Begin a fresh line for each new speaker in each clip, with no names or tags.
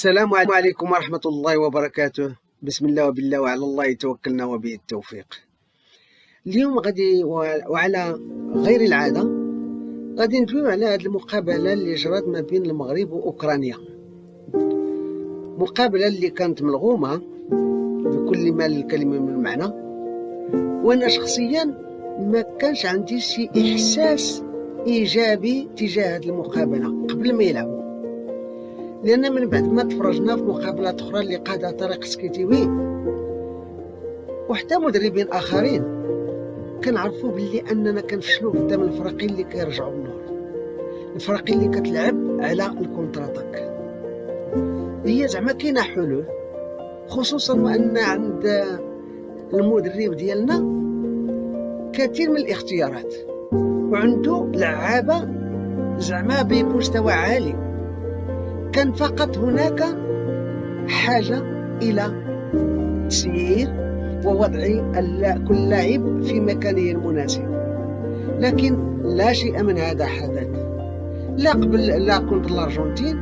السلام عليكم ورحمة الله وبركاته. بسم الله وبالله وعلى الله توكلنا وبه التوفيق. اليوم غادي وعلى غير العادة غادي ندويو على هذه المقابلة اللي جرات ما بين المغرب وأوكرانيا. مقابلة اللي كانت ملغومة بكل ما الكلمة من المعنى، وأنا شخصيا ما كانش عندي شي إحساس إيجابي تجاه هذه المقابلة قبل ما يلعبوا، لأن من بعد ما تفرجنا في مقابلات أخرى اللي قادها طارق سكيتيوي وحتى مدربين آخرين كنعرفوا باللي أننا كنفشلوا قدام الفرق اللي كيرجعوا للنور، الفرق اللي كتلعب على الكونتراتاك. هي زعما كاينه حلول، خصوصا وأن عند المدرب ديالنا كثير من الاختيارات وعنده لعابة زعما بمستوى عالي. كان فقط هناك حاجة إلى تسيير ووضع كل لاعب في مكانه المناسب، لكن لا شيء من هذا حدث، لا قبل لا كنت الأرجنتين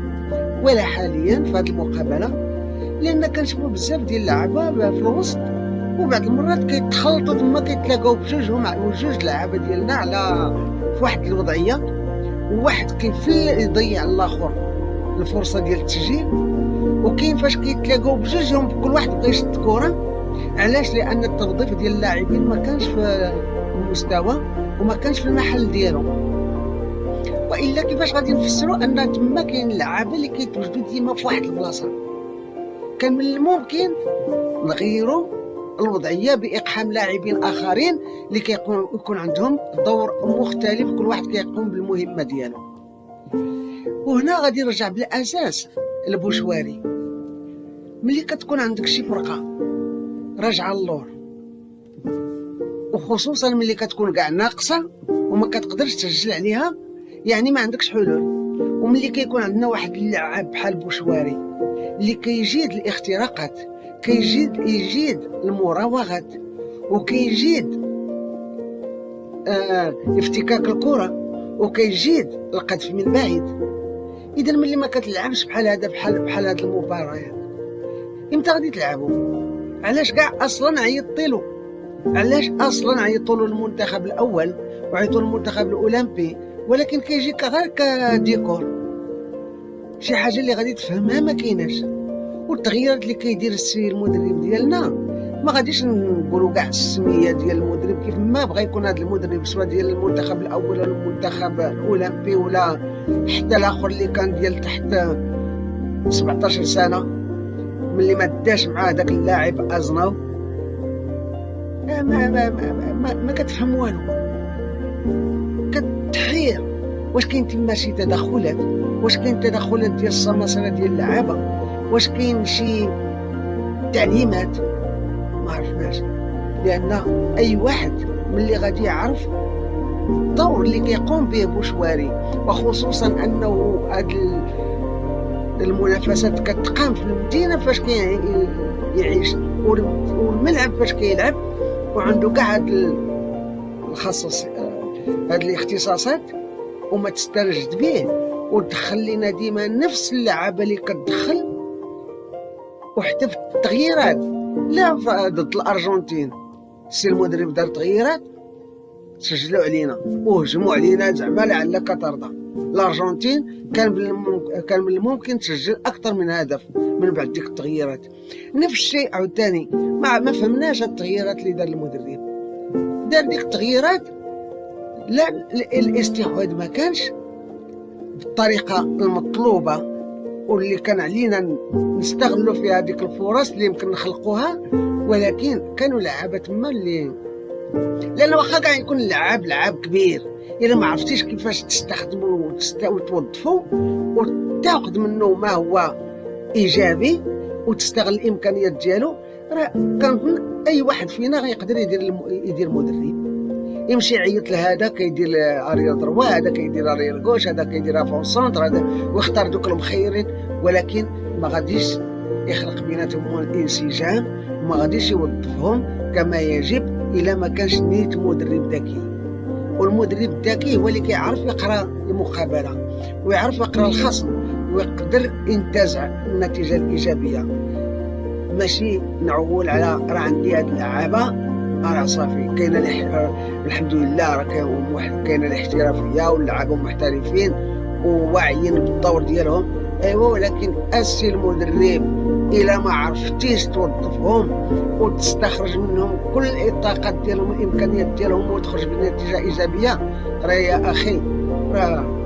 ولا حاليا في هذه المقابلة، لأن كنشوفوا بزاف ديال اللعابة في الوسط وبعض المرات كيتخلطوا تما كيتلاقاو بجوج لعابة ديالنا على في واحد الوضعية، وواحد كيفل يضيع الاخر الفرصه ديال التسجيل، وكاين فاش كيتلاقاو بجوجهم كل واحد بغى يشد الكره. علاش؟ لان التوظيف ديال اللاعبين ما كانش في المستوى وما كانش في المحل ديالهم، والا كيفاش غادي نفسروا ان تما كاين لعابه اللي كيتوجدوا ديما في واحد البلاصه. كان من الممكن نغيروا الوضعيه باقحام لاعبين اخرين اللي يكون عندهم دور مختلف، كل واحد كيقوم بالمهمه ديالو. وهنا غادي نرجع بالاساس لبوشواري. ملي كتكون عندك شي فرقه راجعه للور، وخصوصا ملي كتكون كاع ناقصه وما كتقدرش تسجل عليها، يعني ما عندكش حلول. وملي كيكون عندنا واحد اللاعب بحال بوشواري اللي كيجيد الاختراقات، يجيد المراوغات، وكيجيد افتكاك الكره، وكيجيد القذف من بعيد. اذا ملي ما كتلعبش بحال هذا بحال هاد المباريات، امتى غادي تلعبوا؟ علاش كاع اصلا عيطتي له؟ علاش اصلا عيطوا له المنتخب الاول وعيطوا المنتخب الاولمبي، ولكن كيجيك غير كديكور، شي حاجه اللي غادي تفهمها ما كايناش. والتغييرات اللي كيدير السي المدرب ديالنا ما غاديش نقولوا كاع السميه ديال المدرب كيف ما بغى يكون هذا المدرب، سواء ديال المنتخب الاول ولا المنتخب الاولمبي ولا حتى الاخر اللي كان ديال تحت 17 سنه، ملي ما داش مع هذاك اللاعب ازناو ما كتفهم والو، كتحير. واش كاين تما شي تدخلات؟ واش كاين تدخلات ديال السماسره ديال اللعابه؟ واش كاين شي تعليمات؟ ما عرفناش، لان اي واحد ملي غادي يعرف الدور اللي كيقوم به بوشواري، وخصوصا انه هاد المنافسات كتقام في المدينه فاش كيعيش، والملعب فاش كيلعب، وعنده كاع هاد هاد الاختصاصات، وما تسترجد به وتدخل لنا ديما نفس اللعابه اللي كتدخل. وحتى في التغييرات، لا ضد الارجنتين السي المدرب دار تغييرات سجلوا علينا وهجموا علينا زعما لعلك ترضى. الارجنتين كان من الممكن تسجل اكثر من هدف من بعد ديك التغييرات. نفس الشيء عاوتاني ما فهمناش التغييرات اللي دار المدرب. دار ديك التغييرات، لا الاستحواذ ما كانش بالطريقه المطلوبه واللي كان علينا نستغلوا في هذيك الفرص اللي يمكن نخلقوها، ولكن كانوا لعابه تما اللي، لان واخا كاع يكون لعاب كبير، الا ما عرفتيش كيفاش تستخدموا وتوظفوا وتاخذ منه ما هو ايجابي وتستغل الامكانيات ديالو، راه كنظن اي واحد فينا غيقدر يدير مدرب. يمشي يعيط لهذا كيدير اريير دروا، هذا كيدير اريير غوش، هذا كيدير فون سونتر، هذا ويختار دوك المخيرين، ولكن ما غاديش يخلق بيناتهم الانسجام وما غاديش يوظفهم كما يجب الا ما كانش نيت مدرب ذكي. والمدرب الذكي هو اللي كيعرف يقرا المقابله ويعرف يقرا الخصم ويقدر انتاج النتيجه الايجابيه. ماشي نعول على راه عندي هاد اللعابه راه صافي كاينه الحمد لله راه كاينه الاحترافيه واللعابه محترفين وواعيين بالدور ديالهم. ايوا ولكن السي المدرب الا ما عرفتيش توظفهم وتستخرج منهم كل الطاقات ديالهم والامكانيات ديالهم وتخرج بنتيجه ايجابيه، راه يا اخي راه